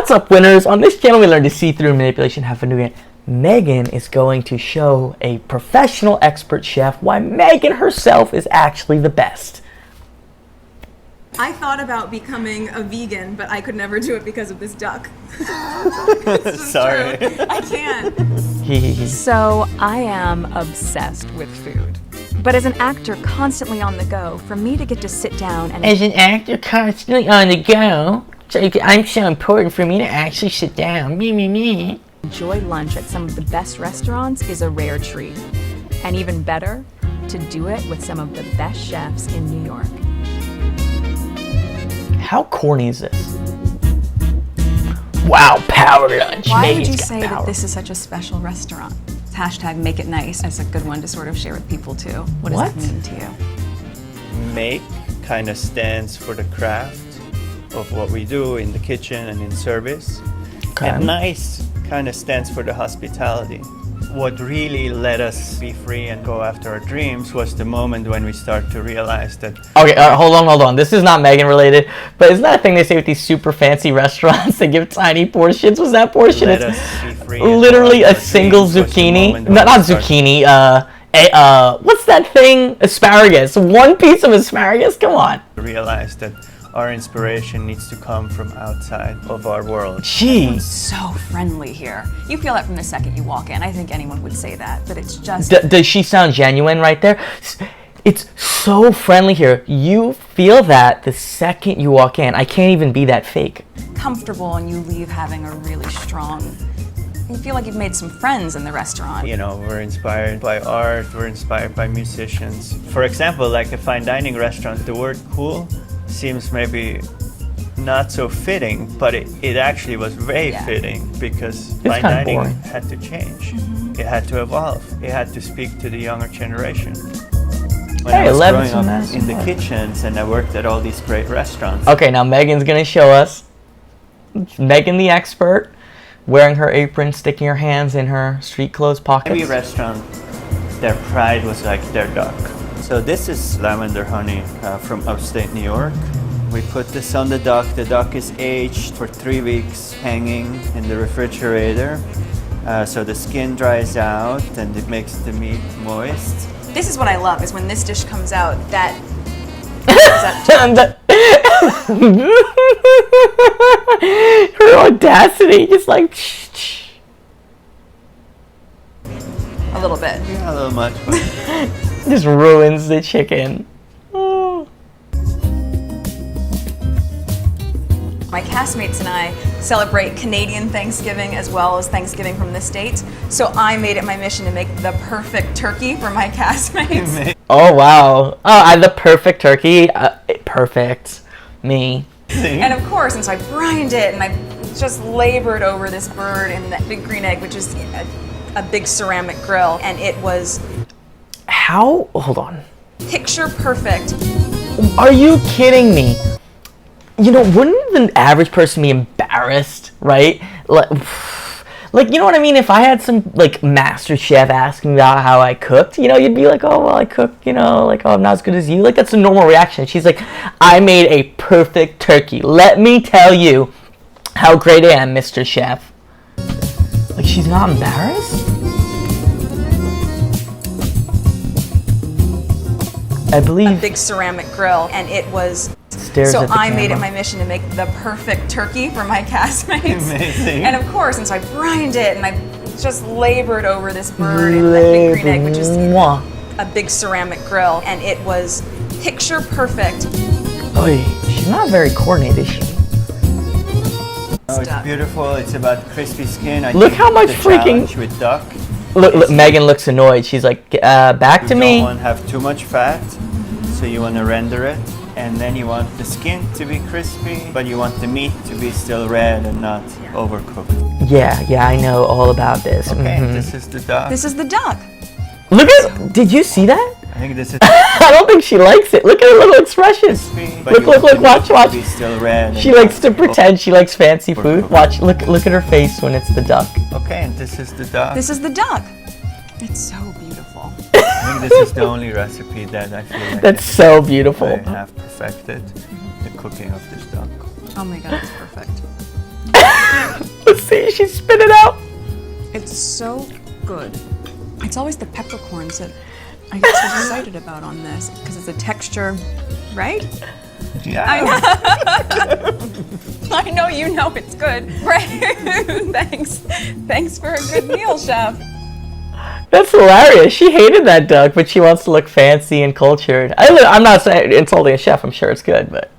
What's up, winners? On this channel, we learn to see through manipulation, have fun doing it. Megan is going to show a professional expert chef why Megan herself is actually the best. I thought about becoming a vegan, but I could never do it because of this duck. Sorry. True. I can't. So I am obsessed with food. But as an actor constantly on the go, for me to get to sit down and As an actor constantly on the go, I'm so important for me to actually sit down. Me. enjoy lunch at some of the best restaurants is a rare treat. And even better, to do it with some of the best chefs in New York. How corny is this? Wow, power lunch. Why would Megan's you got say power. that this is such a special restaurant? Hashtag make it nice. That's a good one to sort of share with people too. What does What? that mean to you? Make kind of stands for the craft of what we do in the kitchen and in service. Okay. And nice kind of stands for the hospitality. What really let us be free and go after our dreams was the moment when we start to realize that Okay, hold on. This is not Megan related, but isn't that a thing they say with these super fancy restaurants? They give tiny portions. Was that portion? let It's us be free. and literally go a after our single dreams was the zucchini. moment No, when not we start- zucchini. What's that thing? Asparagus. One piece of asparagus. Come on. realize that our inspiration needs to come from outside of our world. Jeez. So friendly here. You feel that from the second you walk in. I think anyone would say that, but it's just Does she sound genuine right there? It's so friendly here. You feel that the second you walk in. I can't even be that fake. comfortable, and you leave having a really strong. You feel like you've made some friends in the restaurant. You know, we're inspired by art, we're inspired by musicians. For example, like a fine dining restaurant, the word cool seems maybe not so fitting, but it actually was very Yeah. fitting because It's fine kinda dining boring. had to change. It had to evolve. It had to speak to the younger generation. When Hey, I was 11's growing so up nice. in the kitchens and I worked at all these great restaurants, Okay, now Megan's gonna show us. Megan the expert, wearing her apron, sticking her hands in her street clothes pockets. every restaurant, their pride was like their duck. So this is lavender honey from upstate New York. We put this on the duck. The duck is aged for 3 weeks, hanging in the refrigerator. So the skin dries out and it makes the meat moist. This is what I love, is when this dish comes out, that Her audacity, just like. a little bit. Yeah, a little much, but Just ruins the chicken. Oh. My castmates and I celebrate Canadian Thanksgiving as well as Thanksgiving from the States. So I made it my mission to make the perfect turkey for my castmates. Oh wow. Oh, the perfect turkey. Perfect. Me. And of course, and so I brined it and I just labored over this bird in that big green egg, which is a big ceramic grill. And it was How? Hold on. picture perfect. Are you kidding me? You know, wouldn't the average person be embarrassed, right? Like, you know what I mean? If I had some, like, master chef asking about how I cooked, you know, you'd be like, oh, well, I cooked, you know, like, oh, I'm not as good as you. Like, that's a normal reaction. She's like, I made a perfect turkey. Let me tell you how great I am, Mr. Chef. Like, she's not embarrassed? I A believe big ceramic grill, and it was. stares So at the I made it camera. my mission to make the perfect turkey for my castmates. Amazing. And of course, and so I brined it and I just labored over this bird in that big green egg, which is Mwah. a big ceramic grill, and it was picture perfect. Oy, she's not very coordinated, is she? oh, it's Stuff. beautiful. It's about crispy skin. I Look think how much the freaking- challenge with duck. Look, Megan looks annoyed. She's like, back You to don't me. want to have too much fat, so you want to render it, and then you want the skin to be crispy, but you want the meat to be still red and not overcooked. Yeah, I know all about this. Okay, Mhm. this is the duck. This is the duck. Look at, did you see that? I think this is I don't think she likes it. Look at her little expressions. crispy, but Look, you want the watch, meat watch. to be still red. She and likes to not pretend she likes fancy food. Overcooked. Watch, look at her face when it's the duck. Okay, and this is the duck. This is the duck. It's so beautiful. I think this is the only recipe that I feel like That's so beautiful. I have perfected the cooking of this duck. Oh my god, it's perfect. See, she spit it out. It's so good. It's always the peppercorns that I get so excited about on this because it's a texture, right? Yeah. I know you know it's good. Right. Thanks. Thanks for a good meal, chef. That's hilarious. She hated that duck, but she wants to look fancy and cultured. I'm not saying insulting a chef. I'm sure it's good, but